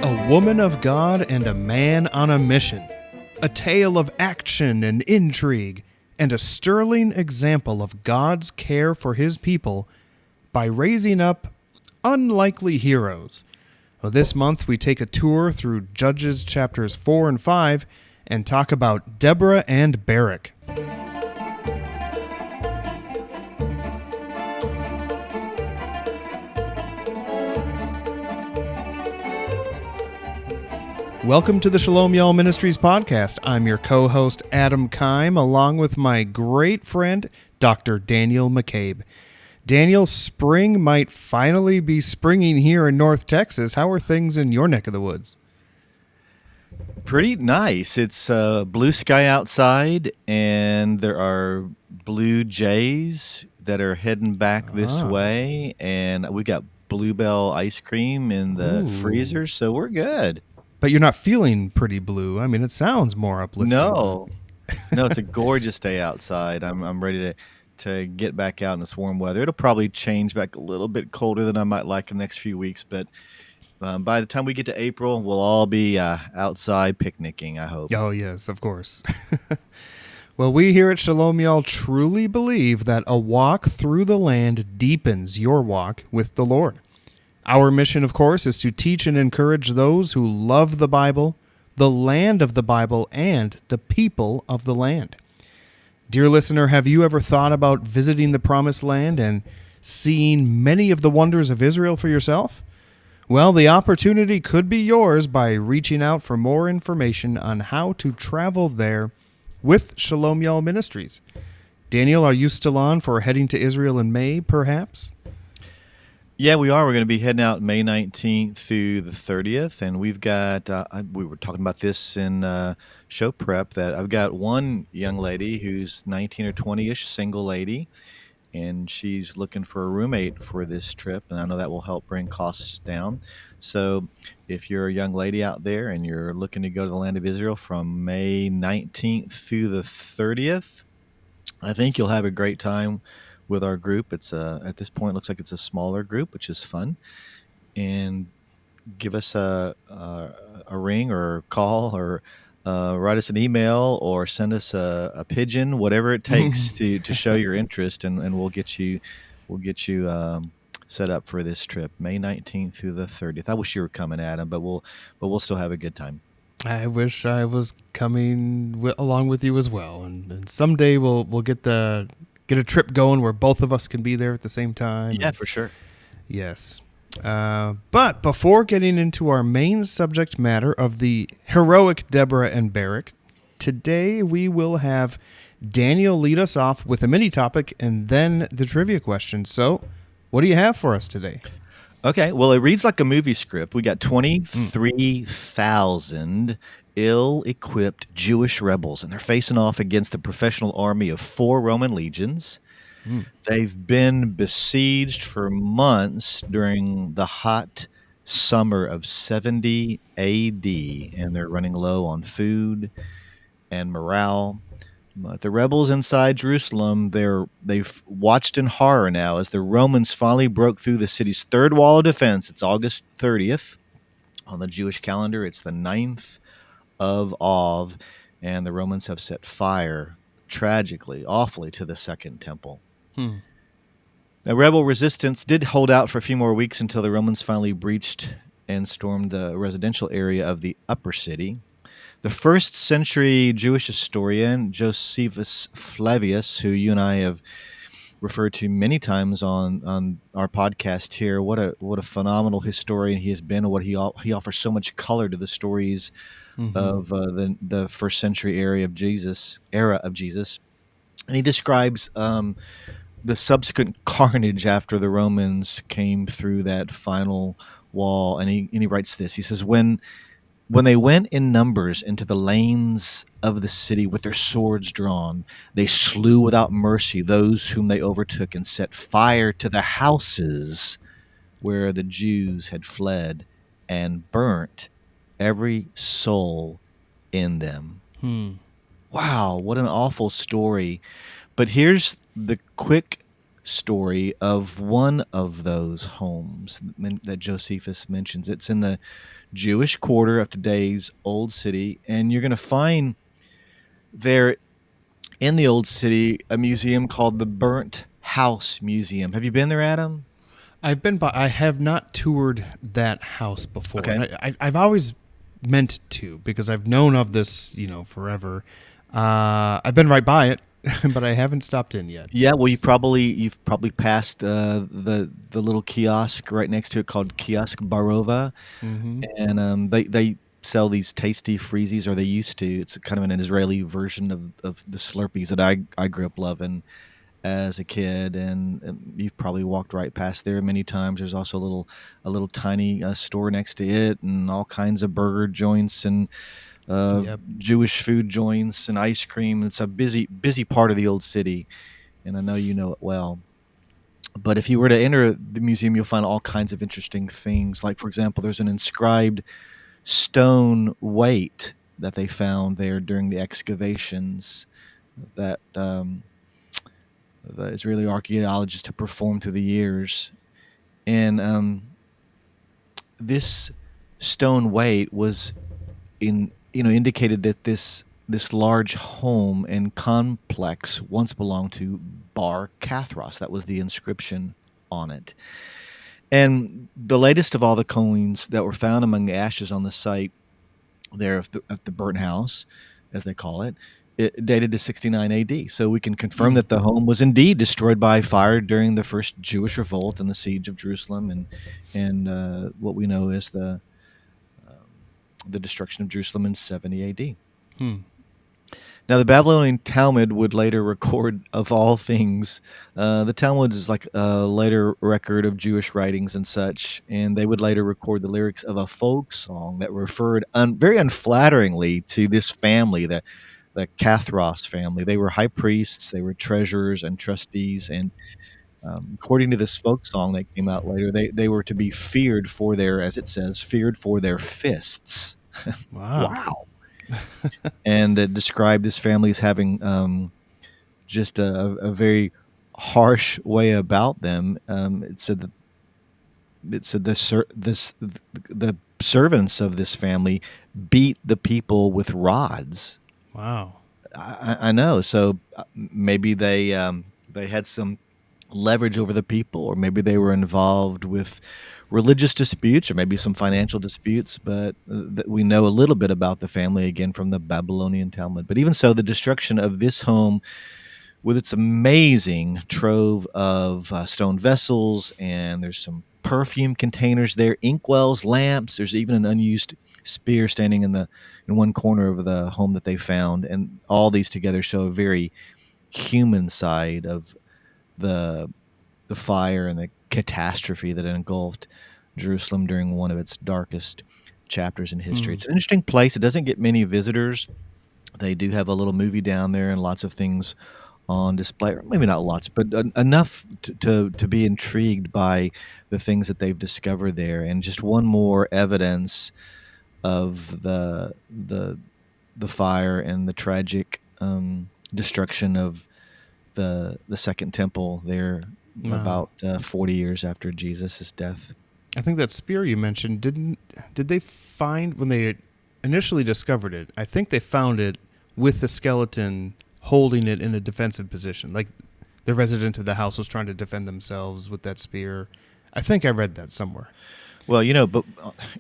A woman of God and a man on a mission. A tale of action and intrigue, and a sterling example of God's care for his people by raising up unlikely heroes. Well, this month we take a tour through Judges chapters 4 and 5 and talk about Deborah and Barak. Welcome to the Shalom Y'all Ministries podcast. I'm your co-host, Adam Keim, along with my great friend, Dr. Daniel McCabe. Daniel, spring might finally be springing here in North Texas. How are things in your neck of the woods? Pretty nice. It's blue sky outside, and there are blue jays that are heading back this way, and we got Bluebell ice cream in the freezer, so we're good. But you're not feeling pretty blue. I mean, it sounds more uplifting. No, it's a gorgeous day outside. I'm ready to get back out in this warm weather. It'll probably change back a little bit colder than I might like in the next few weeks, but by the time we get to April, we'll all be outside picnicking, I hope. Oh, yes, of course. Well, we here at Shalom Y'all truly believe that a walk through the land deepens your walk with the Lord. Our mission, of course, is to teach and encourage those who love the Bible, the land of the Bible, and the people of the land. Dear listener, have you ever thought about visiting the Promised Land and seeing many of the wonders of Israel for yourself? Well, the opportunity could be yours by reaching out for more information on how to travel there with Shalom Y'all Ministries. Daniel, are you still on for heading to Israel in May, perhaps? Yeah, we are. We're going to be heading out May 19th through the 30th, and we've got, we were talking about this in show prep, that I've got one young lady who's 19 or 20-ish, single lady, and she's looking for a roommate for this trip, and I know that will help bring costs down. So if you're a young lady out there and you're looking to go to the land of Israel from May 19th through the 30th, I think you'll have a great time with our group. It's at this point, it looks like it's a smaller group, which is fun. And give us a ring or call, or write us an email, or send us a pigeon, whatever it takes to show your interest, and we'll get you set up for this trip, May 19th through the 30th. I wish you were coming, Adam, but we'll still have a good time. I wish I was coming along with you as well, and someday we'll get a trip going where both of us can be there at the same time. Yeah, for sure. Yes. But before getting into our main subject matter of the heroic Deborah and Barak, today we will have Daniel lead us off with a mini topic and then the trivia question. So, what do you have for us today? Okay, well, it reads like a movie script. We got 23,000 ill-equipped Jewish rebels, and they're facing off against the professional army of 4 Roman legions. They've been besieged for months during the hot summer of 70 AD, and they're running low on food and morale. But the rebels inside Jerusalem, they've watched in horror now as the Romans finally broke through the city's third wall of defense. It's August 30th. On the Jewish calendar, it's the 9th of Av, and the Romans have set fire, tragically, awfully, to the Second Temple. Now, rebel resistance did hold out for a few more weeks until the Romans finally breached and stormed the residential area of the upper city. The first century Jewish historian, Josephus Flavius, who you and I have referred to many times on our podcast here, what a phenomenal historian he has been, and what he offers so much color to the stories of the first century era of Jesus. And he describes the subsequent carnage after the Romans came through that final wall, and he writes this. He says, when they went in numbers into the lanes of the city with their swords drawn, they slew without mercy those whom they overtook, and set fire to the houses where the Jews had fled, and burnt every soul in them. Wow, what an awful story. But here's the quick story of one of those homes that Josephus mentions. It's in the Jewish quarter of today's Old City, and you're going to find there in the Old City a museum called the Burnt House Museum. Have you been there, Adam? I've been by. I have not toured that house before. Okay. And I've always meant to because I've known of this, forever. I've been right by it, but I haven't stopped in yet. Yeah, well, you've probably passed the little kiosk right next to it called Kiosk Barova, Mm-hmm. and they sell these tasty freezies, or they used to. It's kind of an Israeli version of the Slurpees that I grew up loving as a kid, and you've probably walked right past there many times. There's also a little tiny store next to it, and all kinds of burger joints and Yep. Jewish food joints and ice cream. It's a busy part of the old city, and I know you know it well. But if you were to enter the museum, you'll find all kinds of interesting things. Like, for example, there's an inscribed stone weight that they found there during the excavations that the Israeli archaeologists have performed through the years. And this stone weight was indicated that this large home and complex once belonged to Bar Kathros. That was the inscription on it. And the latest of all the coins that were found among the ashes on the site there of the burnt house, as they call it, it dated to 69 AD. So we can confirm that the home was indeed destroyed by fire during the first Jewish revolt and the siege of Jerusalem, and what we know is the destruction of Jerusalem in 70 AD. Hmm. Now, the Babylonian Talmud would later record, of all things, the Talmud is like a later record of Jewish writings and such, and they would later record the lyrics of a folk song that referred very unflatteringly to this family, the Kathros family. They were high priests, they were treasurers and trustees, and according to this folk song that came out later, they were to be feared for their, as it says, feared for their fists. Wow. Wow. And it described his family as having just a very harsh way about them. It said the servants of this family beat the people with rods. Wow. I know. So maybe they had some leverage over the people, or maybe they were involved with religious disputes, or maybe some financial disputes, but we know a little bit about the family again from the Babylonian Talmud. But even so, the destruction of this home with its amazing trove of stone vessels, and there's some perfume containers there, inkwells, lamps. There's even an unused spear standing in one corner of the home that they found, and all these together show a very human side of the fire and the catastrophe that engulfed Jerusalem during one of its darkest chapters in history. It's an interesting place. It doesn't get many visitors. They do have a little movie down there and lots of things on display. Maybe not lots, but enough to be intrigued by the things that they've discovered there. And just one more evidence of the fire and the tragic destruction of the second temple there. Wow. About 40 years after Jesus' death. I think that spear you mentioned, did they find, when they initially discovered it, I think they found it with the skeleton holding it in a defensive position. Like the resident of the house was trying to defend themselves with that spear. I think I read that somewhere. Well, but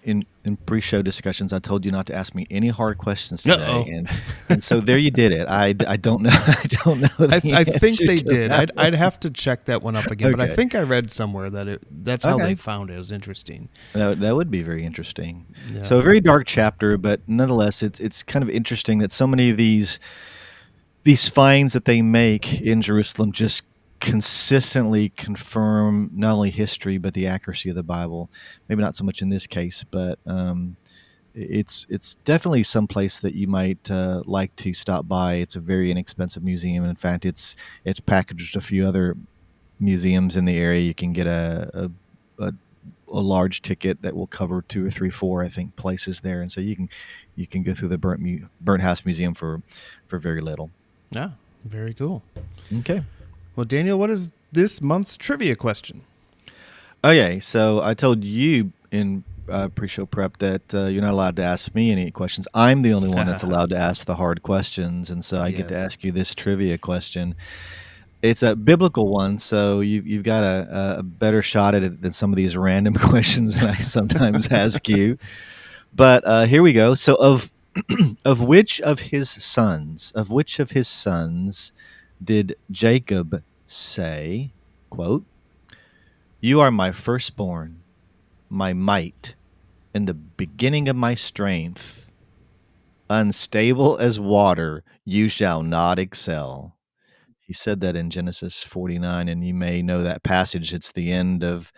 in pre-show discussions, I told you not to ask me any hard questions today, and so there you did it. I don't know. I don't know. I think they did. I'd have to check that one up again, but I think I read somewhere that that's how they found it. It was interesting. That would be very interesting. Yeah. So a very dark chapter, but nonetheless, it's kind of interesting that so many of these finds that they make in Jerusalem just consistently confirm not only history but the accuracy of the Bible. Maybe not so much in this case, but it's definitely some place that you might like to stop by. It's a very inexpensive museum. In fact, it's packaged a few other museums in the area. You can get a large ticket that will cover 2 or 3, 4, I think, places there, and so you can go through the burnt house museum for very little. Yeah, very cool. Okay. Well, Daniel, what is this month's trivia question? Okay, so I told you in pre-show prep that you're not allowed to ask me any questions. I'm the only one that's allowed to ask the hard questions, and so I get to Yes. ask you this trivia question. It's a biblical one, so you've got a better shot at it than some of these random questions that I sometimes ask you. But here we go. So of which of his sons did Jacob say, quote, "You are my firstborn, my might, and the beginning of my strength. Unstable as water, you shall not excel." He said that in Genesis 49, and you may know that passage. It's the end of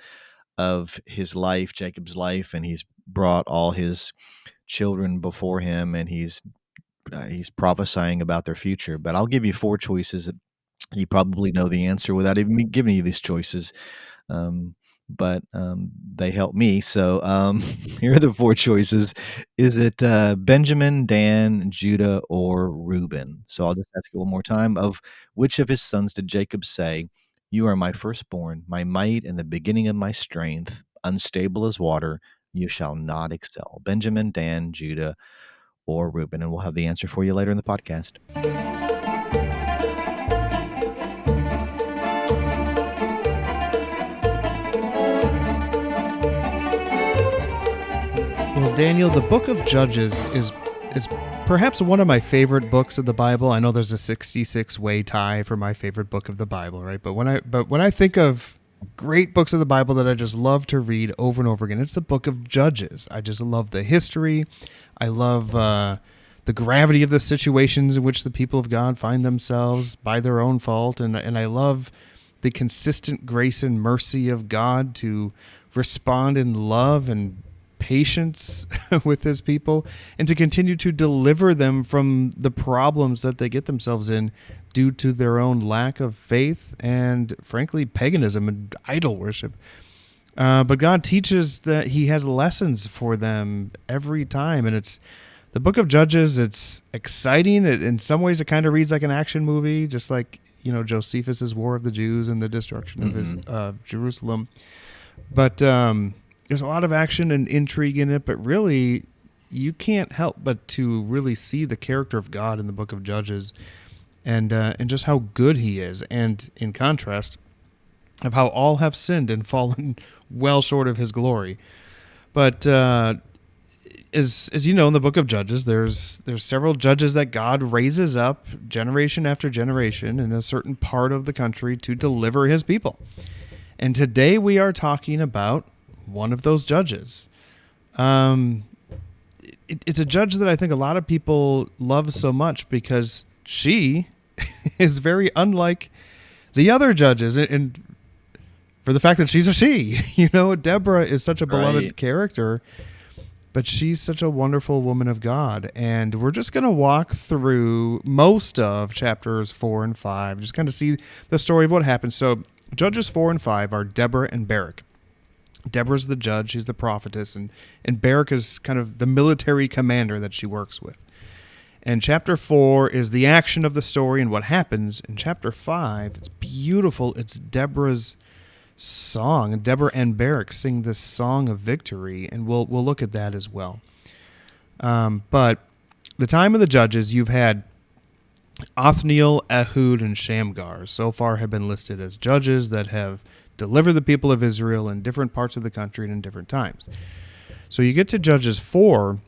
his life, Jacob's life, and he's brought all his children before him, and he's prophesying about their future. But I'll give you four choices. You probably know the answer without even me giving you these choices. But they help me. So here are the four choices. Is it Benjamin, Dan, Judah, or Reuben? So I'll just ask you one more time. Of which of his sons did Jacob say, "You are my firstborn, my might, and the beginning of my strength, unstable as water, you shall not excel"? Benjamin, Dan, Judah, or Reuben? And we'll have the answer for you later in the podcast. Well, Daniel, the book of Judges is perhaps one of my favorite books of the Bible. I know there's a 66-way tie for my favorite book of the Bible, right? But when I think of great books of the Bible that I just love to read over and over again, it's the book of Judges. I just love the history. I love the gravity of the situations in which the people of God find themselves by their own fault, and I love the consistent grace and mercy of God to respond in love and patience with his people, and to continue to deliver them from the problems that they get themselves in due to their own lack of faith and, frankly, paganism and idol worship. But God teaches that he has lessons for them every time, and it's the book of Judges. It's exciting. In some ways, it kind of reads like an action movie, just like, Josephus's War of the Jews and the destruction of his Jerusalem. But there's a lot of action and intrigue in it, but really, you can't help but to really see the character of God in the book of Judges, and just how good he is, and in contrast, of how all have sinned and fallen well short of his glory. But as you know, in the book of Judges, there's several judges that God raises up generation after generation in a certain part of the country to deliver his people. And today we are talking about one of those judges. It's a judge that I think a lot of people love so much because she is very unlike the other judges, and for the fact that she's a she. Deborah is such a beloved character, but she's such a wonderful woman of God. And we're just going to walk through most of chapters 4 and 5, just kind of see the story of what happened. So Judges 4 and 5 are Deborah and Barak. Deborah's the judge, she's the prophetess, and Barak is kind of the military commander that she works with. And chapter 4 is the action of the story and what happens. In chapter 5, it's beautiful. It's Deborah's song. And Deborah and Barak sing this song of victory, and we'll look at that as well. But the time of the judges, you've had Othniel, Ehud, and Shamgar so far have been listed as judges that have delivered the people of Israel in different parts of the country and in different times. So you get to Judges 4,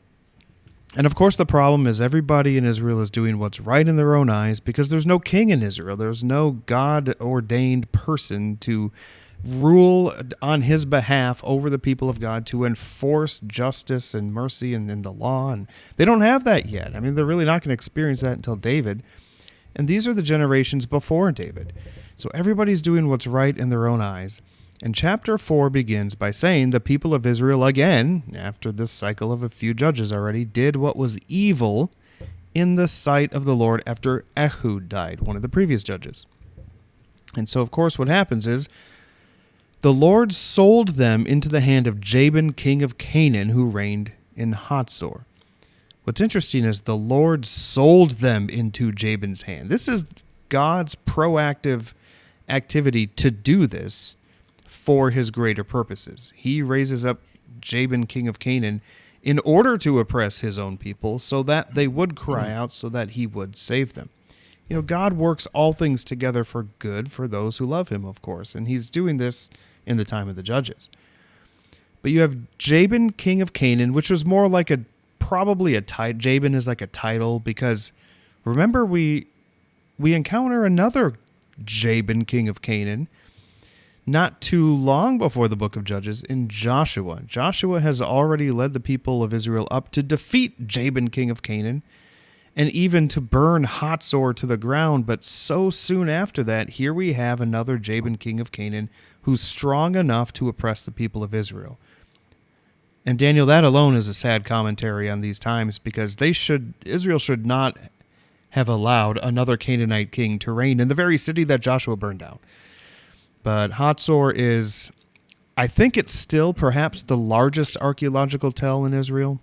and of course the problem is everybody in Israel is doing what's right in their own eyes because there's no king in Israel. There's no God-ordained person to rule on his behalf over the people of God, to enforce justice and mercy and the law, and they don't have that yet. I mean, they're really not going to experience that until David, and these are the generations before David. So everybody's doing what's right in their own eyes. And chapter 4 begins by saying the people of Israel, again, after this cycle of a few judges already, did what was evil in the sight of the Lord after Ehud died, one of the previous judges. And so, of course, what happens is the Lord sold them into the hand of Jabin, king of Canaan, who reigned in Hatzor. What's interesting is the Lord sold them into Jabin's hand. This is God's proactive activity to do this for his greater purposes. He raises up Jabin, king of Canaan, in order to oppress his own people so that they would cry out, so that he would save them. God works all things together for good for those who love him, of course, and he's doing this in the time of the judges. But you have Jabin, king of Canaan, which was more like probably a title. Jabin is like a title, because remember we encounter another Jabin, king of Canaan, not too long before the book of Judges, in Joshua. Joshua has already led the people of Israel up to defeat Jabin, king of Canaan, and even to burn Hatzor to the ground. But so soon after that, here we have another Jabin, king of Canaan, who's strong enough to oppress the people of Israel. And Daniel, that alone is a sad commentary on these times, because Israel should not have allowed another Canaanite king to reign in the very city that Joshua burned down. But Hatzor is, I think it's still perhaps the largest archaeological tell in Israel.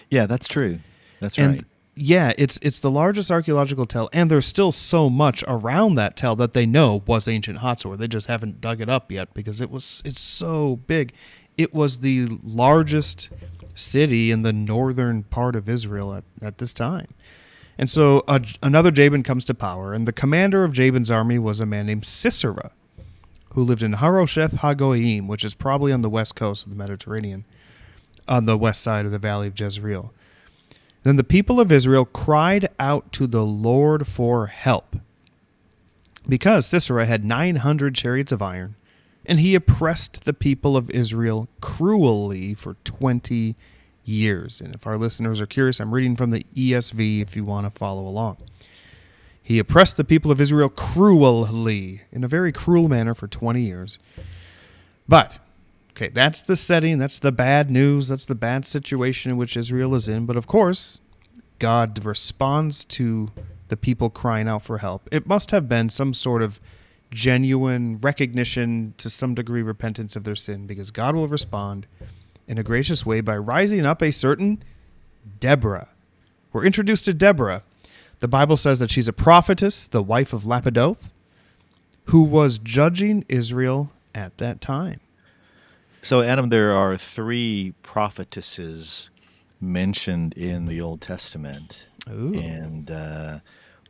Yeah, that's true. That's and right. Yeah, it's the largest archaeological tell, and there's still so much around that tell that they know was ancient Hatzor. They just haven't dug it up yet because it's so big. It was the largest city in the northern part of Israel at this time. And so another Jabin comes to power, and the commander of Jabin's army was a man named Sisera, who lived in Harosheth Hagoyim, which is probably on the west coast of the Mediterranean, on the west side of the valley of Jezreel. Then the people of Israel cried out to the Lord for help, because Sisera had 900 chariots of iron, and he oppressed the people of Israel cruelly for 20 years. And if our listeners are curious, I'm reading from the ESV if you want to follow along. He oppressed the people of Israel cruelly, in a very cruel manner, for 20 years. But, okay, that's the setting, that's the bad news, that's the bad situation in which Israel is in. But of course, God responds to the people crying out for help. It must have been some sort of genuine recognition, to some degree repentance of their sin, because God will respond in a gracious way by rising up a certain Deborah. We're introduced to Deborah. The Bible says that she's a prophetess, the wife of Lapidoth, who was judging Israel at that time. So, Adam, there are 3 prophetesses mentioned in the Old Testament. Ooh. And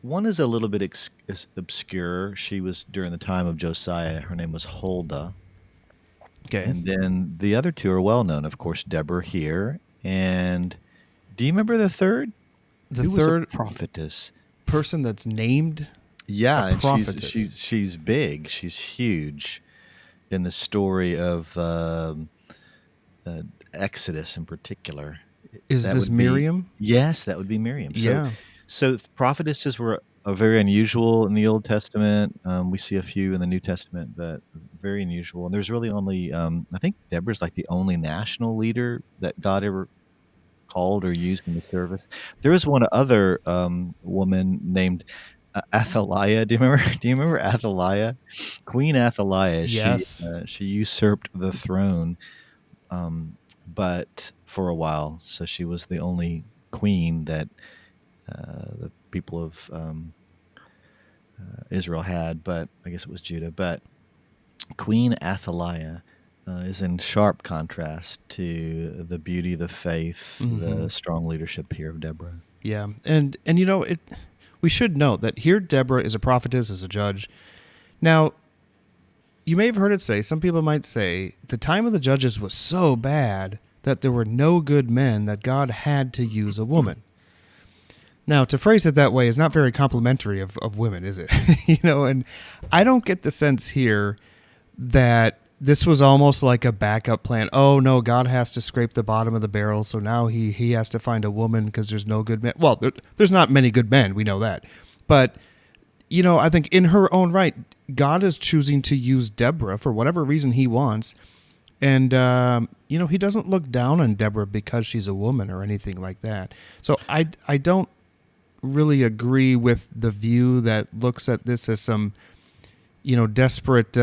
one is a little bit obscure. She was during the time of Josiah. Her name was Huldah. Okay. And then the other 2 are well known. Of course, Deborah here. And do you remember the third? The Who third was a prophetess person that's named Yeah, a and prophetess. she's big. She's huge in the story of Exodus in particular. Is That this would be Miriam? Yes, that would be Miriam. Yeah. So prophetesses were very unusual in the Old Testament. We see a few in the New Testament, but very unusual. And there's really only, I think Deborah's like the only national leader that God ever called or used in the service. There was one other woman named Athaliah. Do you remember? Do you remember Athaliah? Queen Athaliah. Yes. She usurped the throne, but for a while. So she was the only queen that the people of Israel had, but I guess it was Judah. But Queen Athaliah is in sharp contrast to the beauty, the faith, the strong leadership here of Deborah. Yeah, and you know, we should note that here Deborah is a prophetess, is a judge. Now, you may have heard it say, some people might say, the time of the judges was so bad that there were no good men, that God had to use a woman. Now, to phrase it that way is not very complimentary of women, is it? You know, and I don't get the sense here that this was almost like a backup plan. Oh, no, God has to scrape the bottom of the barrel, so now he has to find a woman because there's no good men. Well, there's not many good men, we know that. But, you know, I think in her own right, God is choosing to use Deborah for whatever reason he wants. And, you know, he doesn't look down on Deborah because she's a woman or anything like that. So I don't really agree with the view that looks at this as some, you know, desperate,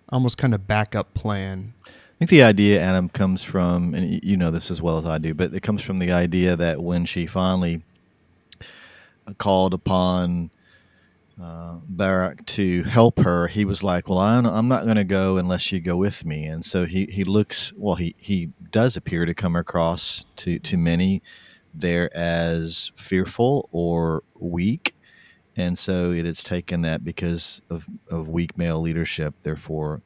almost kind of backup plan. I think the idea, Adam, comes from, and you know this as well as I do, but it comes from the idea that when she finally called upon Barak to help her, he was like, "Well, I'm not going to go unless you go with me." And so he looks. Well, he does appear to come across to many there as fearful or weak, and so it is taken that because of weak male leadership. Therefore,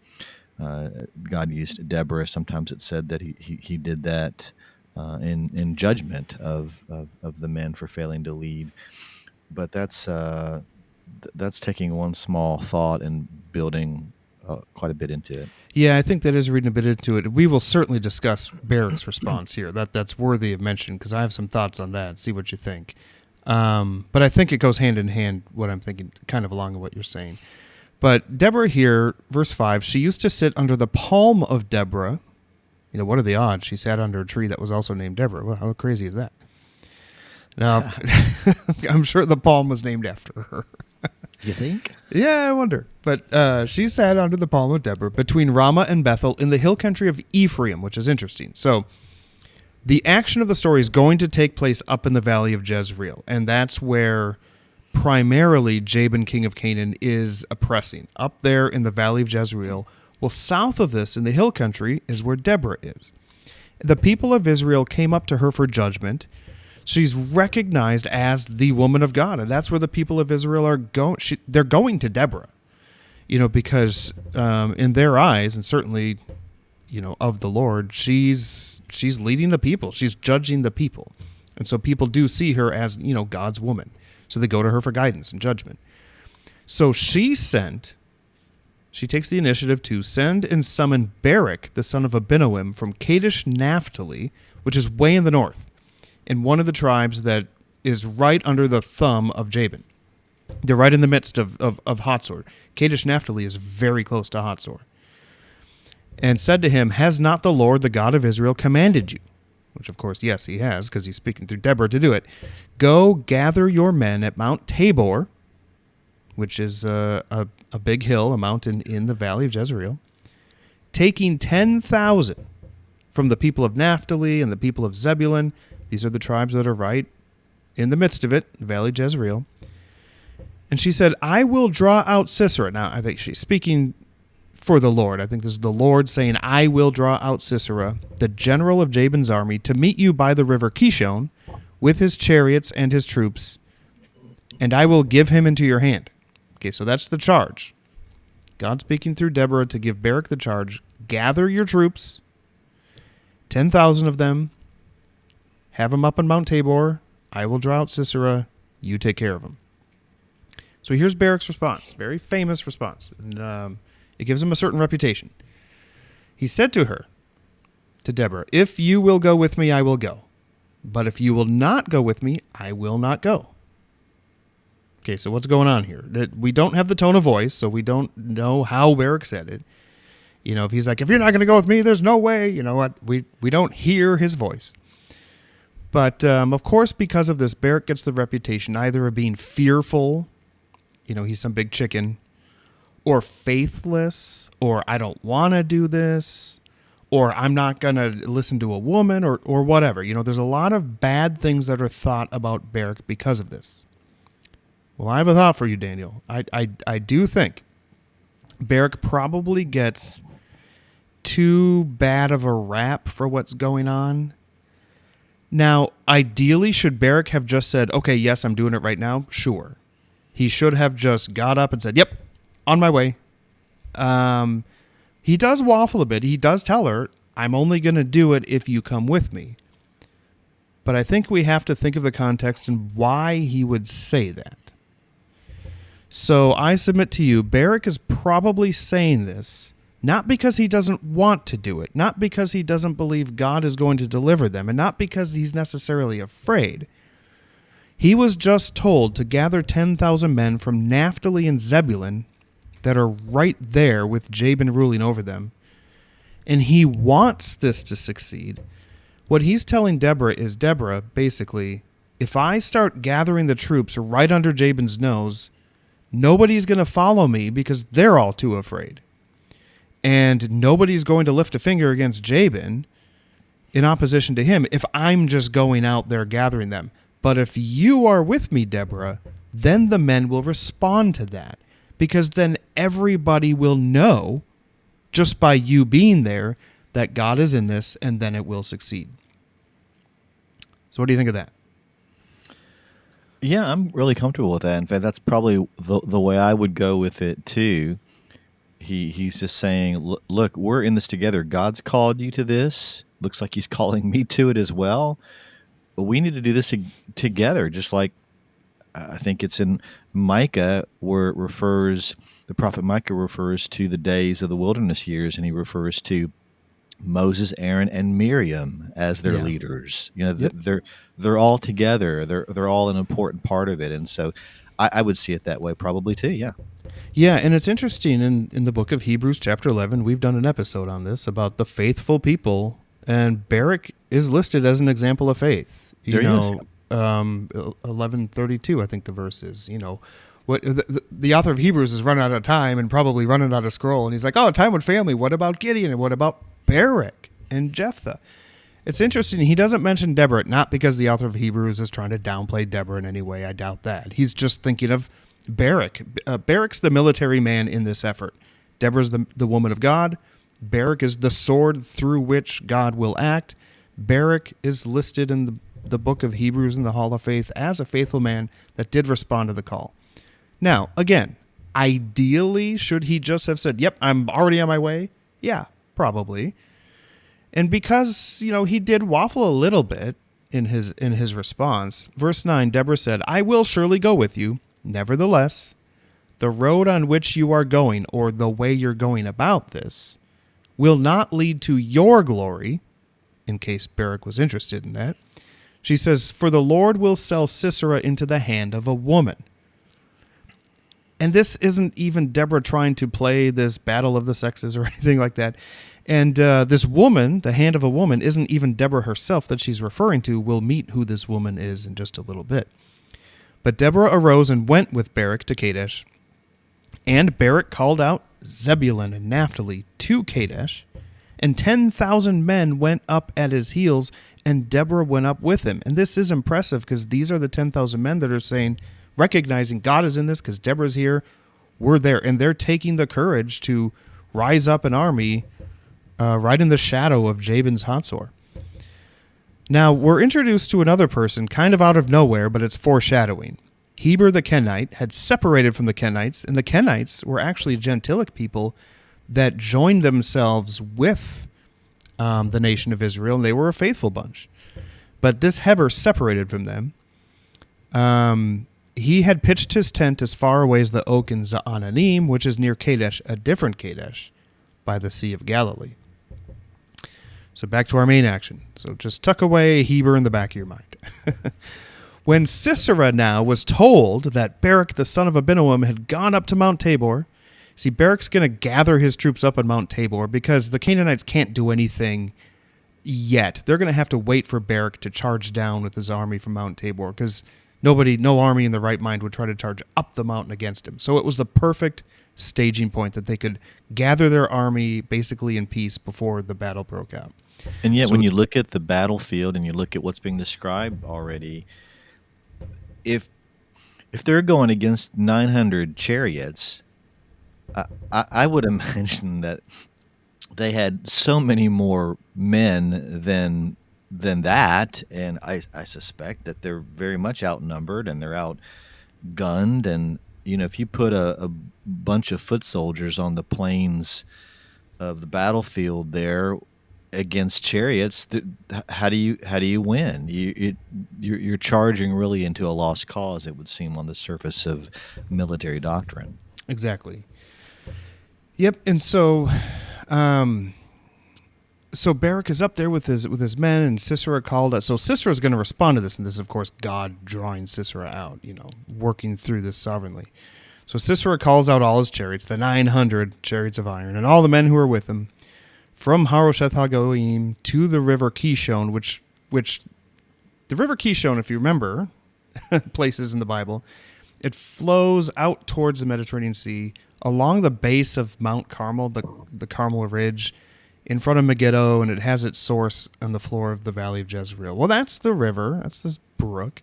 God used Deborah. Sometimes it's said that he did that in judgment of the men for failing to lead. But that's taking one small thought and building quite a bit into it. Yeah, I think that is reading a bit into it. We will certainly discuss Barak's response here. That's worthy of mention because I have some thoughts on that. See what you think. But I think it goes hand in hand, what I'm thinking, kind of along with what you're saying. But Deborah here, verse 5, she used to sit under the palm of Deborah. You know, what are the odds? She sat under a tree that was also named Deborah. Well, how crazy is that? Now, I'm sure the palm was named after her. You think? Yeah, I wonder. But she sat under the palm of Deborah between Ramah and Bethel in the hill country of Ephraim, which is interesting. So the action of the story is going to take place up in the valley of Jezreel, and that's where primarily Jabin, king of Canaan, is oppressing. Up there in the valley of Jezreel. Well, south of this, in the hill country, is where Deborah is. The people of Israel came up to her for judgment. She's recognized as the woman of God, and that's where the people of Israel are going. They're going to Deborah, you know, because in their eyes, and certainly, you know, of the Lord, she's leading the people. She's judging the people, and so people do see her as, you know, God's woman. So they go to her for guidance and judgment. So she takes the initiative to send and summon Barak, the son of Abinoam, from Kadesh Naphtali, which is way in the north, in one of the tribes that is right under the thumb of Jabin. They're right in the midst of Hatzor. Kadesh Naphtali is very close to Hatzor. And said to him, "Has not the Lord, the God of Israel, commanded you?" Which, of course, yes, he has, because he's speaking through Deborah to do it. "Go gather your men at Mount Tabor," which is a big hill, a mountain in the valley of Jezreel, "taking 10,000 from the people of Naphtali and the people of Zebulun." These are the tribes that are right in the midst of it, the valley of Jezreel. And she said, "I will draw out Sisera." Now, I think she's speaking for the Lord. I think this is the Lord saying, "I will draw out Sisera, the general of Jabin's army, to meet you by the river Kishon with his chariots and his troops, and I will give him into your hand." Okay, so that's the charge. God speaking through Deborah to give Barak the charge. Gather your troops, 10,000 of them, have them up on Mount Tabor. I will draw out Sisera. You take care of him. So here's Barak's response, very famous response. And it gives him a certain reputation. He said to her, to Deborah, "If you will go with me, I will go. But if you will not go with me, I will not go." Okay, so what's going on here? We don't have the tone of voice, so we don't know how Barak said it. You know, if he's like, "If you're not going to go with me, there's no way," you know what? We don't hear his voice. But, of course, because of this, Barak gets the reputation either of being fearful, you know, he's some big chicken, or faithless, or "I don't want to do this," or "I'm not going to listen to a woman," or whatever. You know, there's a lot of bad things that are thought about Barak because of this. Well, I have a thought for you, Daniel. I do think Barak probably gets too bad of a rap for what's going on. Now, ideally, should Barak have just said, "Okay, yes, I'm doing it right now"? Sure. He should have just got up and said, "Yep, on my way." He does waffle a bit. He does tell her, "I'm only going to do it if you come with me." But I think we have to think of the context and why he would say that. So I submit to you, Barak is probably saying this not because he doesn't want to do it, not because he doesn't believe God is going to deliver them, and not because he's necessarily afraid. He was just told to gather 10,000 men from Naphtali and Zebulun that are right there with Jabin ruling over them, and he wants this to succeed. What he's telling Deborah is, "Deborah, basically, if I start gathering the troops right under Jabin's nose, nobody's going to follow me because they're all too afraid. And nobody's going to lift a finger against Jabin in opposition to him if I'm just going out there gathering them. But if you are with me, Deborah, then the men will respond to that, because then everybody will know, just by you being there, that God is in this, and then it will succeed. So what do you think of that? Yeah, I'm really comfortable with that. In fact, that's probably the way I would go with it too. He's just saying, look, we're in this together. God's called you to this. Looks like he's calling me to it as well. But we need to do this together, just like I think it's in Micah, where the prophet Micah refers to the days of the wilderness years, and he refers to Moses, Aaron, and Miriam as their leaders. Yep. They're all together. They're all an important part of it, and so I would see it that way probably too. Yeah. Yeah, and it's interesting, in the book of Hebrews chapter 11, we've done an episode on this about the faithful people, and Barak is listed as an example of faith. There he is. 11:32, I think the verse is. What the author of Hebrews is running out of time and probably running out of scroll, and he's like, "Oh, time with family. What about Gideon? And what about Barak and Jephthah?" It's interesting. He doesn't mention Deborah, not because the author of Hebrews is trying to downplay Deborah in any way. I doubt that. He's just thinking of Barak. Barak's the military man in this effort. Deborah's the woman of God. Barak is the sword through which God will act. Barak is listed in the book of Hebrews in the Hall of Faith as a faithful man that did respond to the call. Now, again, ideally, should he just have said, "Yep, I'm already on my way"? Yeah, probably. And because, he did waffle a little bit in his response. Verse 9, Deborah said, "I will surely go with you. Nevertheless, the road on which you are going, or the way you're going about this, will not lead to your glory," in case Barak was interested in that. She says, "For the Lord will sell Sisera into the hand of a woman." And this isn't even Deborah trying to play this battle of the sexes or anything like that. And this woman, the hand of a woman, isn't even Deborah herself that she's referring to. We'll meet who this woman is in just a little bit. But Deborah arose and went with Barak to Kadesh. And Barak called out Zebulun and Naphtali to Kadesh. And 10,000 men went up at his heels, and Deborah went up with him. And this is impressive, because these are the 10,000 men that are saying, recognizing God is in this because Deborah's here, we're there. And they're taking the courage to rise up an army right in the shadow of Jabin's Hatzor. Now, we're introduced to another person kind of out of nowhere, but it's foreshadowing. Heber the Kenite had separated from the Kenites, and the Kenites were actually Gentilic people that joined themselves with the nation of Israel, and they were a faithful bunch. But this Heber separated from them. He had pitched his tent as far away as the oak in Zaananim, which is near Kadesh, a different Kadesh, by the Sea of Galilee. So back to our main action. So just tuck away Heber in the back of your mind. When Sisera now was told that Barak the son of Abinoam had gone up to Mount Tabor, see, Barak's going to gather his troops up on Mount Tabor because the Canaanites can't do anything yet. They're going to have to wait for Barak to charge down with his army from Mount Tabor, because no army in the right mind would try to charge up the mountain against him. So it was the perfect staging point that they could gather their army basically in peace before the battle broke out. And yet, when you look at the battlefield and you look at what's being described already, if they're going against 900 chariots, I would imagine that they had so many more men than that, and I suspect that they're very much outnumbered and they're outgunned. And if you put a bunch of foot soldiers on the plains of the battlefield there against chariots, how do you win? You're charging really into a lost cause, it would seem, on the surface of military doctrine. Exactly. Yep. And so Barak is up there with his men, and Sisera called us. So Sisera is going to respond to this, and this is, of course, God drawing Sisera out, working through this sovereignly. So Sisera calls out all his chariots, the 900 chariots of iron, and all the men who are with him, from Harosheth Hagoyim to the river Kishon, which the river Kishon, if you remember, places in the Bible, it flows out towards the Mediterranean Sea along the base of Mount Carmel, the Carmel Ridge, in front of Megiddo, and it has its source on the floor of the Valley of Jezreel. Well, that's the river. That's this brook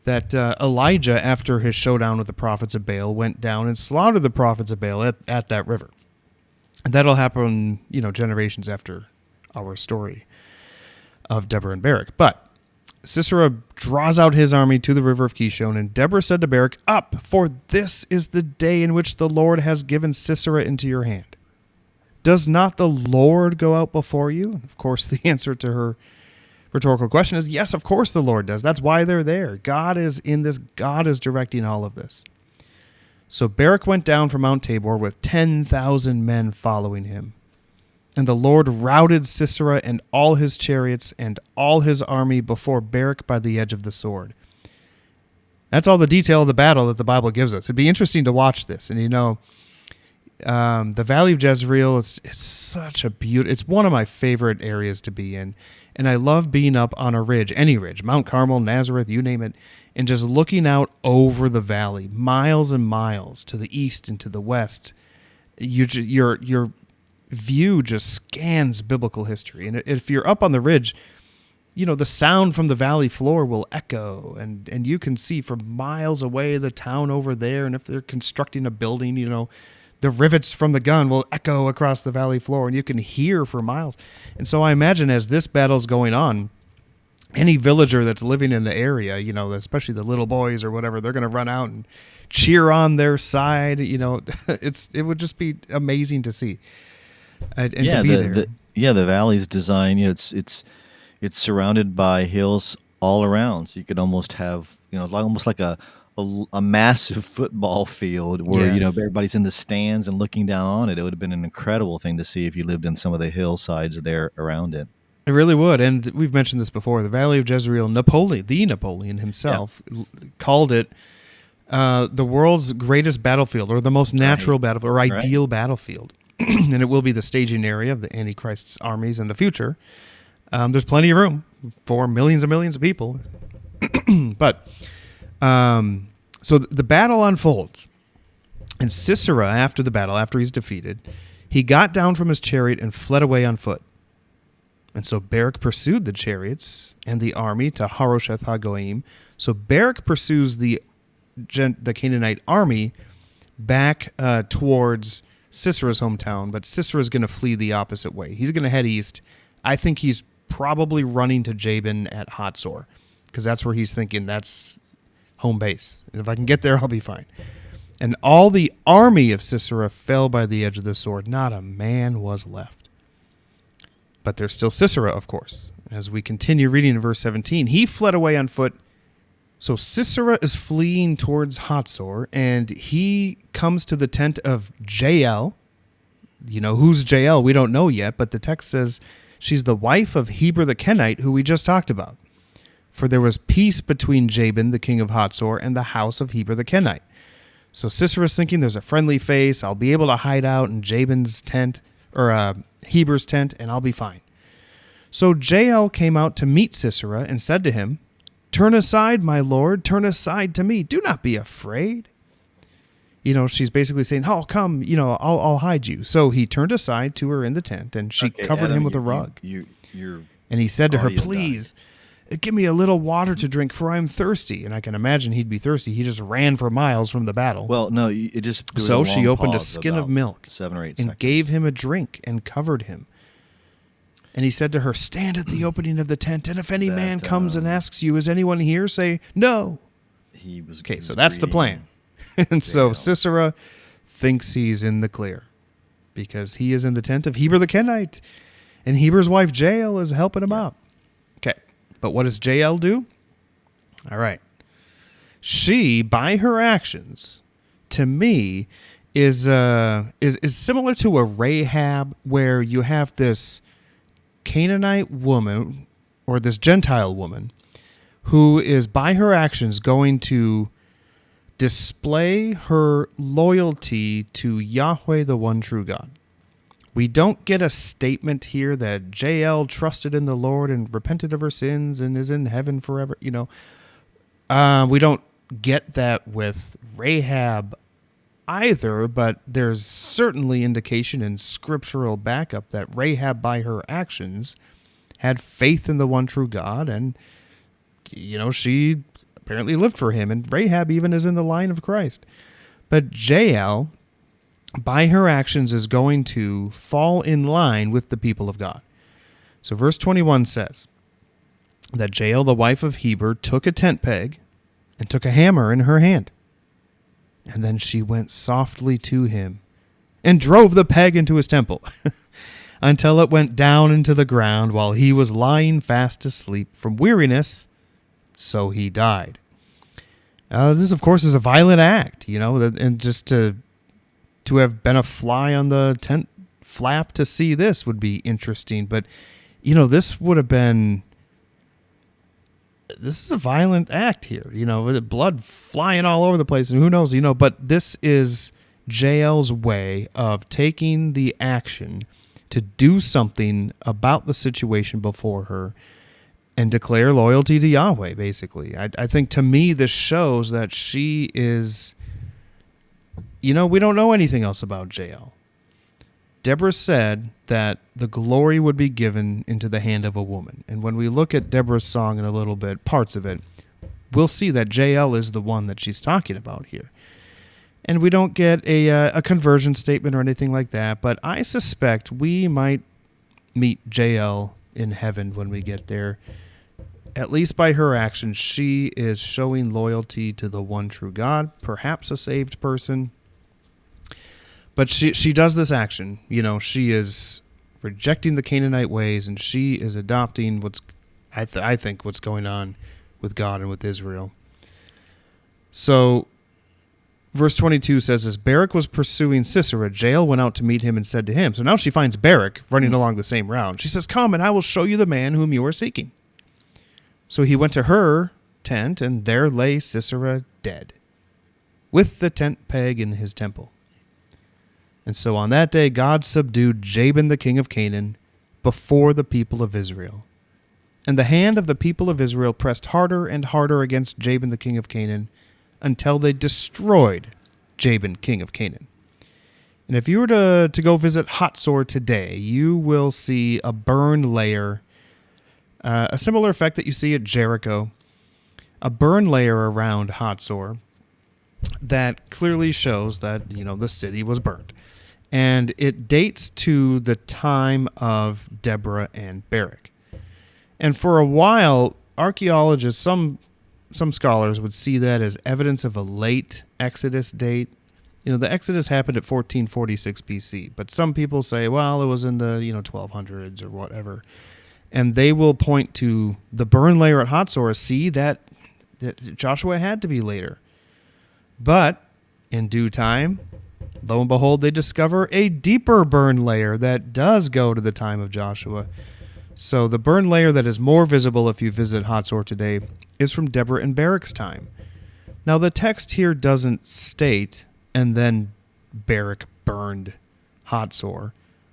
that Elijah, after his showdown with the prophets of Baal, went down and slaughtered the prophets of Baal at that river. And that'll happen, generations after our story of Deborah and Barak. But Sisera draws out his army to the river of Kishon, and Deborah said to Barak, "Up, for this is the day in which the Lord has given Sisera into your hand. Does not the Lord go out before you?" And of course, the answer to her rhetorical question is, yes, of course the Lord does. That's why they're there. God is in this. God is directing all of this. So Barak went down from Mount Tabor with 10,000 men following him. And the Lord routed Sisera and all his chariots and all his army before Barak by the edge of the sword. That's all the detail of the battle that the Bible gives us. It'd be interesting to watch this. And the Valley of Jezreel is such a beautiful. It's one of my favorite areas to be in. And I love being up on a ridge, any ridge, Mount Carmel, Nazareth, you name it, and just looking out over the valley, miles and miles to the east and to the west. Your view just scans biblical history. And if you're up on the ridge, the sound from the valley floor will echo, and you can see from miles away the town over there. And if they're constructing a building, the rivets from the gun will echo across the valley floor, and you can hear for miles. And so I imagine as this battle's going on, any villager that's living in the area, especially the little boys or whatever, they're going to run out and cheer on their side. It would just be amazing to see. And to be there. The valley's designed. It's surrounded by hills all around, so you could almost have almost like a massive football field where Yes. everybody's in the stands and looking down on it. It would have been an incredible thing to see if you lived in some of the hillsides there around it. It really would. And we've mentioned this before. The Valley of Jezreel, Napoleon himself called it the world's greatest battlefield, or the most natural battlefield, or ideal battlefield. And it will be the staging area of the Antichrist's armies in the future. There's plenty of room for millions and millions of people. But so the battle unfolds. And Sisera, after the battle, after he's defeated, he got down from his chariot and fled away on foot. And so Barak pursued the chariots and the army to Harosheth Hagoyim. So Barak pursues the Canaanite army back towards Sisera's hometown, but Sisera's going to flee the opposite way. He's going to head east. I think he's probably running to Jabin at Hatzor, because that's where he's thinking that's home base. And if I can get there, I'll be fine. And all the army of Sisera fell by the edge of the sword. Not a man was left. But there's still Sisera, of course. As we continue reading in verse 17, he fled away on foot. So Sisera is fleeing towards Hatzor, and he comes to the tent of Jael. Who's Jael? We don't know yet, but the text says she's the wife of Heber the Kenite, who we just talked about. For there was peace between Jabin, the king of Hatzor, and the house of Heber the Kenite. So Sisera's thinking there's a friendly face. I'll be able to hide out in Jabin's tent, or Heber's tent, and I'll be fine. So Jael came out to meet Sisera and said to him, "Turn aside, my lord, turn aside to me. Do not be afraid." She's basically saying, "Oh, come, I'll hide you." So he turned aside to her in the tent, and she covered him with a rug. And he said to her, "Please, give me a little water to drink, for I'm thirsty." And I can imagine he'd be thirsty. He just ran for miles from the battle. Well, no, it just... So she opened a skin of milk 7 or 8 and seconds. gave him a drink and covered him. And he said to her, "Stand at the opening of the tent, and if any man comes and asks you, 'Is anyone here?' say, 'No.'" Okay, so that's the plan. And so Sisera thinks he's in the clear because he is in the tent of Heber the Kenite, and Heber's wife Jael is helping him out. Okay, but what does Jael do? All right. She, by her actions, to me, is similar to a Rahab, where you have this Canaanite woman, or this Gentile woman, who is by her actions going to display her loyalty to Yahweh, the one true God. We don't get a statement here that Jael trusted in the Lord and repented of her sins and is in heaven forever. We don't get that with Rahab either, but there's certainly indication and scriptural backup that Rahab, by her actions, had faith in the one true God, and she apparently lived for him, and Rahab even is in the line of Christ. But Jael, by her actions, is going to fall in line with the people of God. So verse 21 says that Jael, the wife of Heber, took a tent peg and took a hammer in her hand. And then she went softly to him and drove the peg into his temple until it went down into the ground while he was lying fast asleep from weariness. So he died. This, of course, is a violent act, and just to have been a fly on the tent flap to see this would be interesting. But, this would have been... This is a violent act here, with blood flying all over the place, and who knows, but this is Jael's way of taking the action to do something about the situation before her and declare loyalty to Yahweh, basically. I think, to me, this shows that she is, we don't know anything else about Jael. Deborah said that the glory would be given into the hand of a woman. And when we look at Deborah's song in a little bit, parts of it, we'll see that Jael is the one that she's talking about here. And we don't get a conversion statement or anything like that, but I suspect we might meet Jael in heaven when we get there. At least by her actions, she is showing loyalty to the one true God, perhaps a saved person. But she does this action. She is rejecting the Canaanite ways, and she is adopting I think what's going on with God and with Israel. So, verse 22 says, as Barak was pursuing Sisera, Jael went out to meet him and said to him. So now she finds Barak running along the same route. She says, come, and I will show you the man whom you are seeking. So he went to her tent, and there lay Sisera dead, with the tent peg in his temple. And so on that day, God subdued Jabin the king of Canaan before the people of Israel. And the hand of the people of Israel pressed harder and harder against Jabin the king of Canaan until they destroyed Jabin, king of Canaan. And if you were to go visit Hatzor today, you will see a burn layer, a similar effect that you see at Jericho, a burn layer around Hatzor that clearly shows that, the city was burned. And it dates to the time of Deborah and Barak. And for a while, archaeologists, some scholars would see that as evidence of a late Exodus date. The Exodus happened at 1446 BC, but some people say, well, it was in the 1200s or whatever. And they will point to the burn layer at Hatzor, see that Joshua had to be later. But in due time, lo and behold, they discover a deeper burn layer that does go to the time of Joshua. So the burn layer that is more visible if you visit Hatzor today is from Deborah and Barak's time. Now the text here doesn't state, and then Barak burned Hatzor,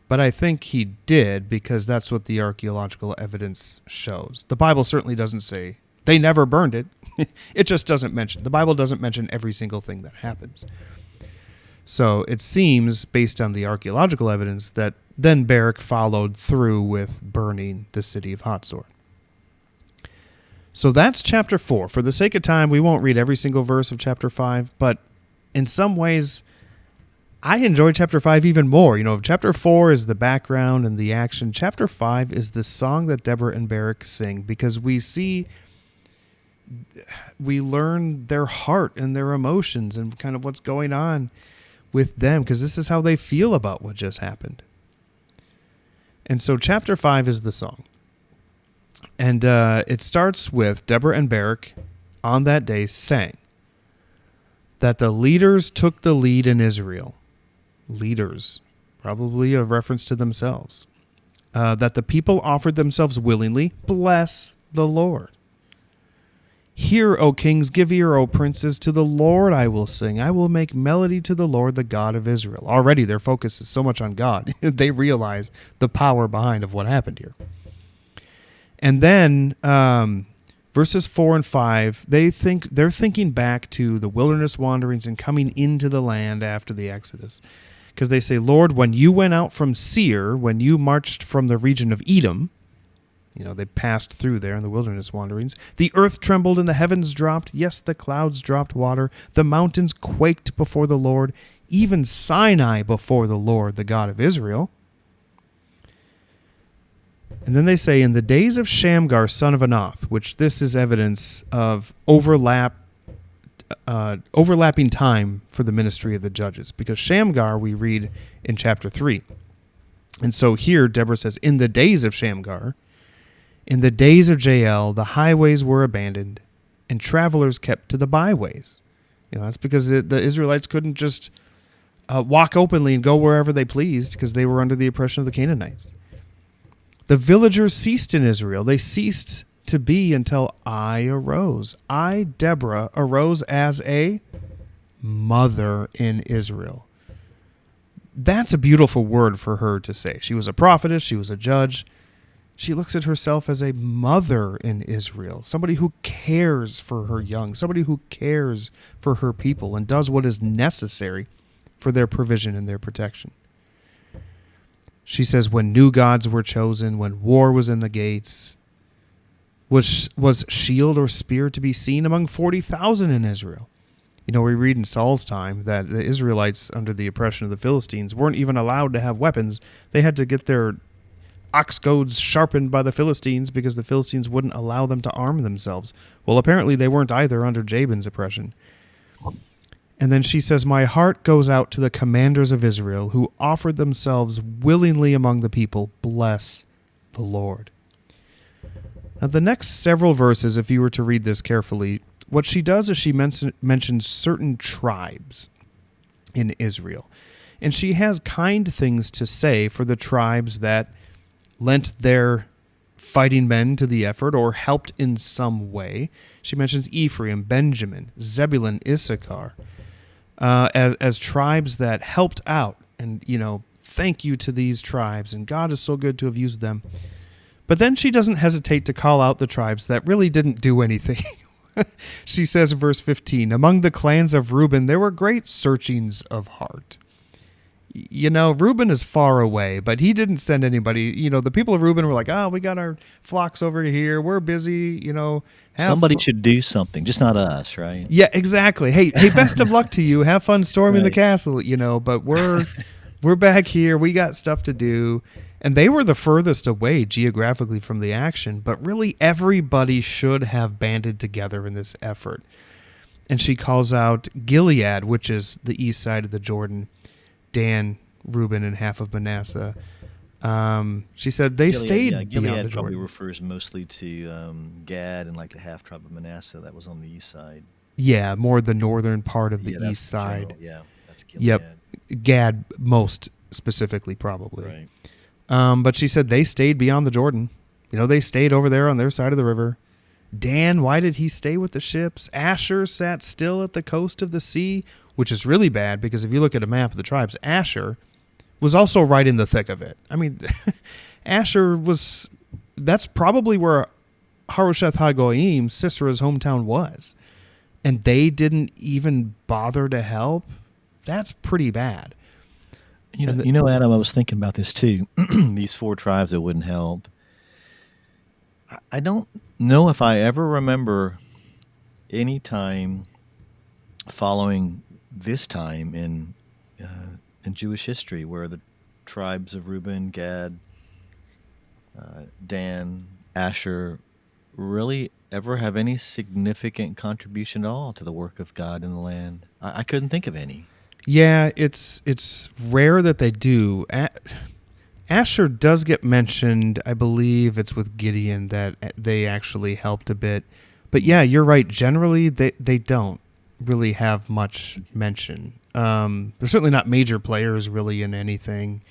but I think he did because that's what the archaeological evidence shows. The Bible certainly doesn't say they never burned it. It just doesn't mention. The Bible doesn't mention every single thing that happens. So it seems, based on the archaeological evidence, that then Barak followed through with burning the city of Hatzor. So that's chapter 4. For the sake of time, we won't read every single verse of chapter 5, but in some ways, I enjoy chapter 5 even more. Chapter 4 is the background and the action. Chapter 5 is the song that Deborah and Barak sing, because we learn their heart and their emotions and kind of what's going on with them, because this is how they feel about what just happened. And so chapter 5 is the song. And it starts with Deborah and Barak on that day sang that the leaders took the lead in Israel. Leaders, probably a reference to themselves. That the people offered themselves willingly. Bless the Lord. Hear, O kings, give ear, O princes, to the Lord I will sing. I will make melody to the Lord, the God of Israel. Already their focus is so much on God. They realize the power behind of what happened here. And then verses 4 and 5, they're thinking back to the wilderness wanderings and coming into the land after the Exodus. Because they say, Lord, when you went out from Seir, when you marched from the region of Edom, They passed through there in the wilderness wanderings. The earth trembled and the heavens dropped. Yes, the clouds dropped water. The mountains quaked before the Lord, even Sinai before the Lord, the God of Israel. And then they say, in the days of Shamgar, son of Anath, which this is evidence of overlapping time for the ministry of the judges. Because Shamgar, we read in chapter 3. And so here, Deborah says, in the days of Shamgar, in the days of Jael, the highways were abandoned, and travelers kept to the byways. That's because the Israelites couldn't just walk openly and go wherever they pleased because they were under the oppression of the Canaanites. The villagers ceased in Israel. They ceased to be until I arose. I, Deborah, arose as a mother in Israel. That's a beautiful word for her to say. She was a prophetess. She was a judge. She looks at herself as a mother in Israel, somebody who cares for her young, somebody who cares for her people and does what is necessary for their provision and their protection. She says, when new gods were chosen, when war was in the gates, was shield or spear to be seen among 40,000 in Israel? We read in Saul's time that the Israelites, under the oppression of the Philistines, weren't even allowed to have weapons. They had to get their ox goads sharpened by the Philistines because the Philistines wouldn't allow them to arm themselves. Well, apparently they weren't either under Jabin's oppression. And then she says, my heart goes out to the commanders of Israel who offered themselves willingly among the people. Bless the Lord. Now, the next several verses, if you were to read this carefully, what she does is she mentions certain tribes in Israel. And she has kind things to say for the tribes that lent their fighting men to the effort or helped in some way. She mentions Ephraim, Benjamin, Zebulun, Issachar, as tribes that helped out. And, thank you to these tribes. And God is so good to have used them. But then she doesn't hesitate to call out the tribes that really didn't do anything. She says in verse 15, among the clans of Reuben, there were great searchings of heart. Reuben is far away, but he didn't send anybody. The people of Reuben were like, we got our flocks over here. We're busy, Somebody should do something, just not us, right? Yeah, exactly. Hey, best of luck to you. Have fun storming the castle, but we're back here. We got stuff to do. And they were the furthest away geographically from the action, but really everybody should have banded together in this effort. And she calls out Gilead, which is the east side of the Jordan, Dan, Reuben, and half of Manasseh. She said they stayed beyond the Jordan. Gilead probably refers mostly to Gad and like the half tribe of Manasseh that was on the east side. Yeah, more the northern part of the east side. Yeah, that's Gilead. Yep, Gad most specifically probably. Right. But she said they stayed beyond the Jordan. They stayed over there on their side of the river. Dan, why did he stay with the ships? Asher sat still at the coast of the sea, which is really bad because if you look at a map of the tribes, Asher was also right in the thick of it. I mean, that's probably where Harosheth HaGoyim, Sisera's hometown, was. And they didn't even bother to help? That's pretty bad. Adam, I was thinking about this too. These four tribes that wouldn't help. I don't know if I ever remember any time following this time in Jewish history where the tribes of Reuben, Gad, Dan, Asher really ever have any significant contribution at all to the work of God in the land. I couldn't think of any. Yeah, it's rare that they do. Asher does get mentioned. I believe it's with Gideon that they actually helped a bit. But yeah, you're right. Generally, they don't really have much mention. They're certainly not major players really in anything.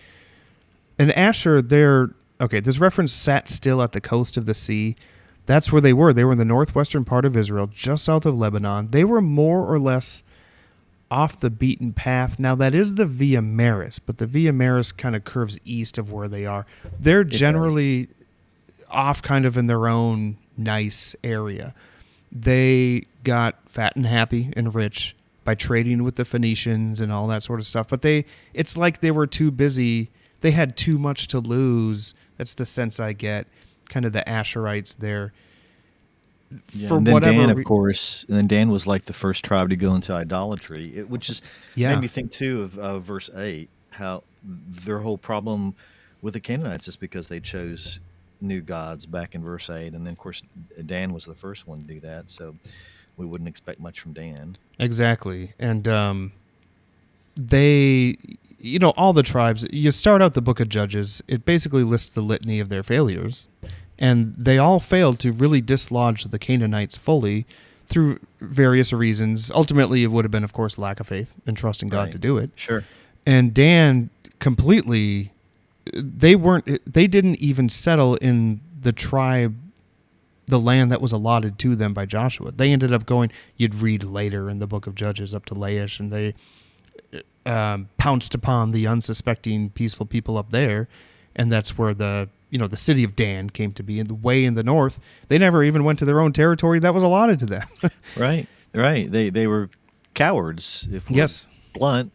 And Asher, this reference sat still at the coast of the sea. That's where they were. They were in the northwestern part of Israel, just south of Lebanon. They were more or less off the beaten path. Now, that is the Via Maris, but the Via Maris kind of curves east of where they are. They're generally off kind of in their own nice area. They got fat and happy and rich by trading with the Phoenicians and all that sort of stuff, but it's like they were too busy. They had too much to lose. That's the sense I get. kind of the Asherites there. Yeah, For and then whatever Dan, of course, and then Dan was like the first tribe to go into idolatry, which is made yeah, me think too of verse 8, how their whole problem with the Canaanites is because they chose new gods back in verse 8, and then of course Dan was the first one to do that, so we wouldn't expect much from Dan. exactly. And they, all the tribes, you start out the book of Judges, it basically lists the litany of their failures, and they all failed to really dislodge the Canaanites fully through various reasons. Ultimately, it would have been, of course, lack of faith and trust in God Right. to do it. Sure. And Dan completely, they didn't even settle in the tribe, the land that was allotted to them by Joshua. They ended up going, you'd read later in the book of Judges, up to Laish, and they pounced upon the unsuspecting, peaceful people up there, and that's where the city of Dan came to be. Way in the north, they never even went to their own territory that was allotted to them. Right. They were cowards, if we're Yes. blunt.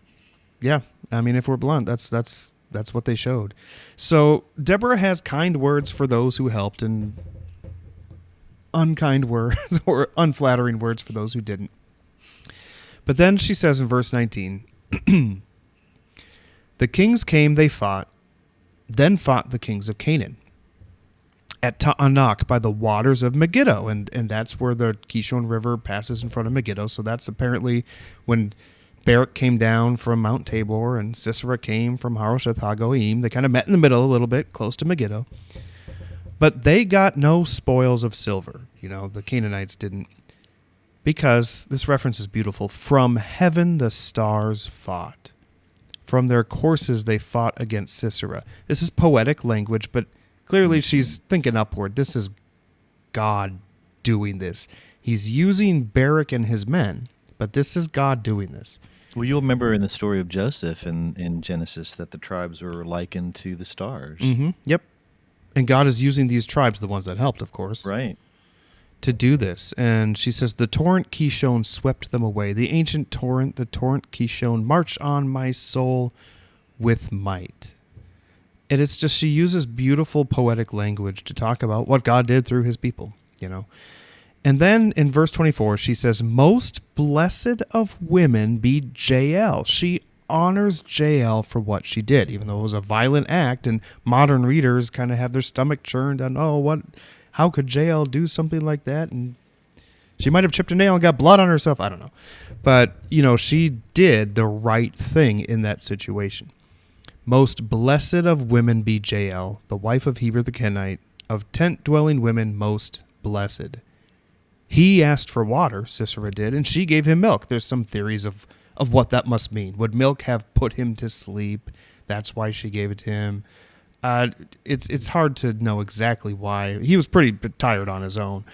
Yeah, I mean, if we're blunt, that's what they showed. So Deborah has kind words for those who helped, and unkind words or unflattering words for those who didn't. But then she says in verse 19, the kings came, they fought, then fought the kings of Canaan at Ta'anak by the waters of Megiddo, and that's where the Kishon River passes in front of Megiddo. So that's apparently when Barak came down from Mount Tabor and Sisera came from Harosheth Hagoyim. They kind of met in the middle a little bit, close to Megiddo. But they got no spoils of silver. The Canaanites didn't. Because this reference is beautiful. From heaven the stars fought. From their courses they fought against Sisera. This is poetic language, but clearly she's thinking upward. This is God doing this. He's using Barak and his men, but this is God doing this. Well, you'll remember in the story of Joseph in Genesis that the tribes were likened to the stars. Mm-hmm. Yep. And God is using these tribes, the ones that helped, of course, Right. to do this. And she says, the torrent Kishon swept them away. The ancient torrent, the torrent Kishon, march on my soul with might. And it's just, she uses beautiful poetic language to talk about what God did through his people, And then in verse 24, she says, most blessed of women be Jael. She honors Jael for what she did, even though it was a violent act, and modern readers kind of have their stomach churned on, how could Jael do something like that? And she might have chipped a nail and got blood on herself. I don't know. But, she did the right thing in that situation. Most blessed of women be Jael, the wife of Heber the Kenite, of tent-dwelling women most blessed. He asked for water, Sisera did, and she gave him milk. There's some theories of what that must mean. Would milk have put him to sleep? That's why she gave it to him. It's hard to know exactly why. He was pretty tired on his own.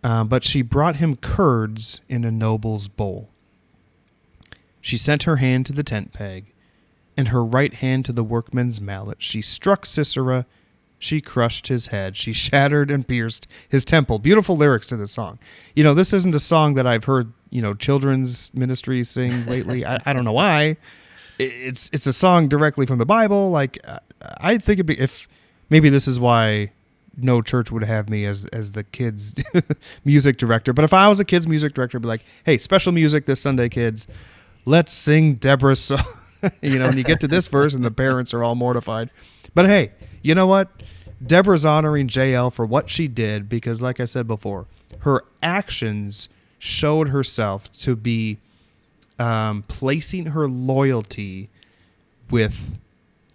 But she brought him curds in a noble's bowl. She sent her hand to the tent peg, and her right hand to the workman's mallet. She struck Sisera. She crushed his head. She shattered and pierced his temple. Beautiful lyrics to this song. This isn't a song that I've heard, children's ministry sing lately. I don't know why. It's a song directly from the Bible. Like, I think it'd be, if maybe this is why no church would have me as the kids music director. But if I was a kids music director, I'd be like, hey, special music this Sunday, kids. Let's sing Deborah's song. And you get to this verse and the parents are all mortified. But hey, you know what? Deborah's honoring Jael for what she did because, like I said before, her actions showed herself to be placing her loyalty with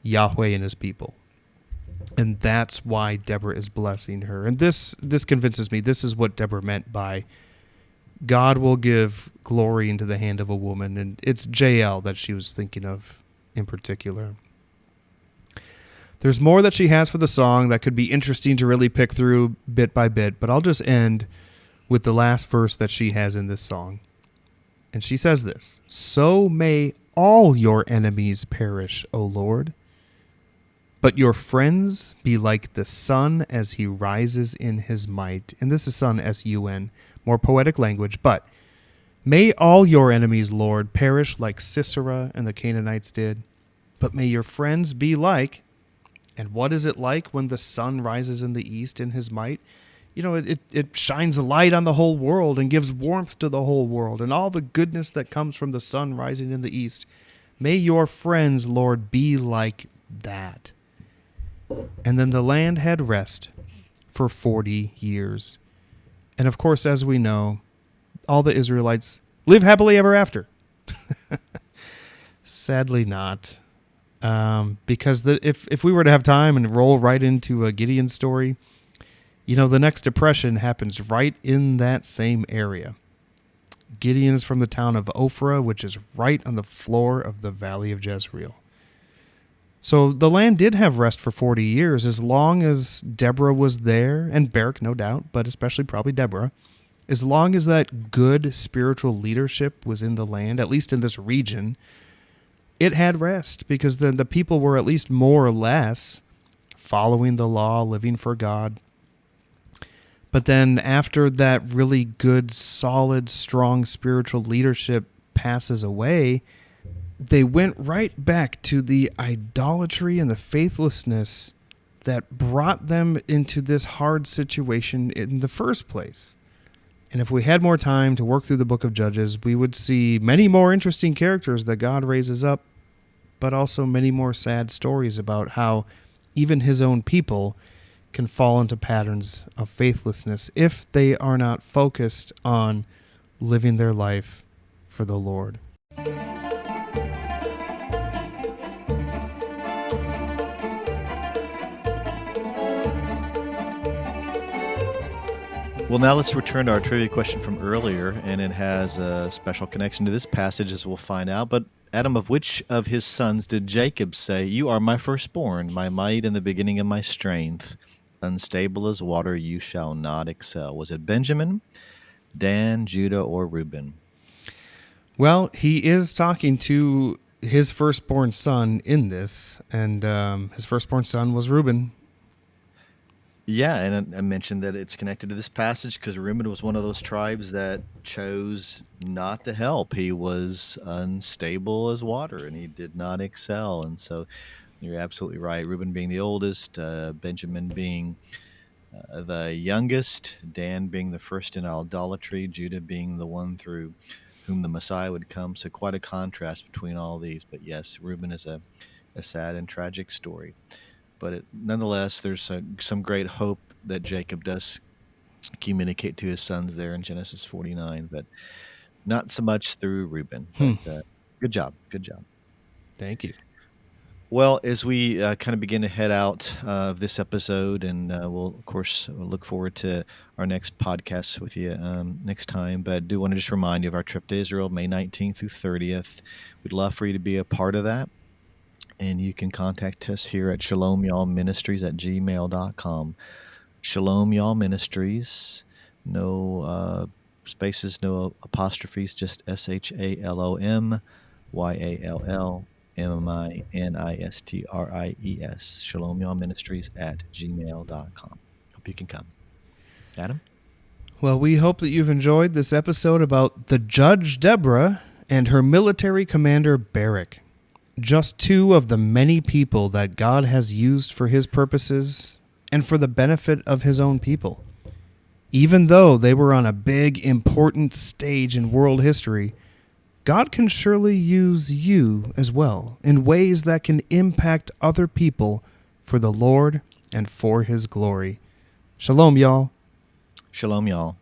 Yahweh and his people. And that's why Deborah is blessing her. And this convinces me this is what Deborah meant by God will give glory into the hand of a woman. And it's Jael that she was thinking of in particular. There's more that she has for the song that could be interesting to really pick through bit by bit, but I'll just end with the last verse that she has in this song. And she says this, so may all your enemies perish, O Lord, but your friends be like the sun as he rises in his might. And this is sun, S-U-N, more poetic language, but may all your enemies, Lord, perish like Sisera and the Canaanites did, but may your friends be like And what is it like when the sun rises in the east in his might? It shines light on the whole world and gives warmth to the whole world and all the goodness that comes from the sun rising in the east. May your friends, Lord, be like that. And then the land had rest for 40 years. And of course, as we know, all the Israelites live happily ever after. Sadly not. Because if we were to have time and roll right into a Gideon story, the next depression happens right in that same area. Gideon is from the town of Ophrah, which is right on the floor of the valley of Jezreel. So the land did have rest for 40 years, as long as Deborah was there, and Barak, no doubt, but especially probably Deborah, as long as that good spiritual leadership was in the land, at least in this region, it had rest, because then the people were at least more or less following the law, living for God. But then after that really good, solid, strong spiritual leadership passes away, they went right back to the idolatry and the faithlessness that brought them into this hard situation in the first place. And if we had more time to work through the book of Judges, we would see many more interesting characters that God raises up, but also many more sad stories about how even his own people can fall into patterns of faithlessness if they are not focused on living their life for the Lord. Well, now let's return to our trivia question from earlier, and it has a special connection to this passage, as we'll find out. But Adam, of which of his sons did Jacob say, "You are my firstborn, my might and the beginning of my strength? Unstable as water, you shall not excel." Was it Benjamin, Dan, Judah, or Reuben? Well, he is talking to his firstborn son in this, and his firstborn son was Reuben. Yeah, and I mentioned that it's connected to this passage because Reuben was one of those tribes that chose not to help. He was unstable as water, and he did not excel. And so you're absolutely right. Reuben being the oldest, Benjamin being the youngest, Dan being the first in idolatry, Judah being the one through whom the Messiah would come. So quite a contrast between all these. But yes, Reuben is a sad and tragic story. But nonetheless, there's some great hope that Jacob does communicate to his sons there in Genesis 49, but not so much through Reuben. But, good job. Thank you. Well, as we kind of begin to head out of this episode, and we'll, of course, look forward to our next podcast with you next time, but I do want to just remind you of our trip to Israel, May 19th through 30th. We'd love for you to be a part of that. And you can contact us here at Shalom Y'all Ministries at gmail.com. Shalom Y'all Ministries, no spaces, no apostrophes, just SHALOMYALLMINISTRIES. Shalom Y'all Ministries at gmail.com. Hope you can come. Adam? Well, we hope that you've enjoyed this episode about the judge Deborah and her military commander Barak. Just two of the many people that God has used for his purposes and for the benefit of his own people. Even though they were on a big, important stage in world history, God can surely use you as well in ways that can impact other people for the Lord and for his glory. Shalom, y'all. Shalom, y'all.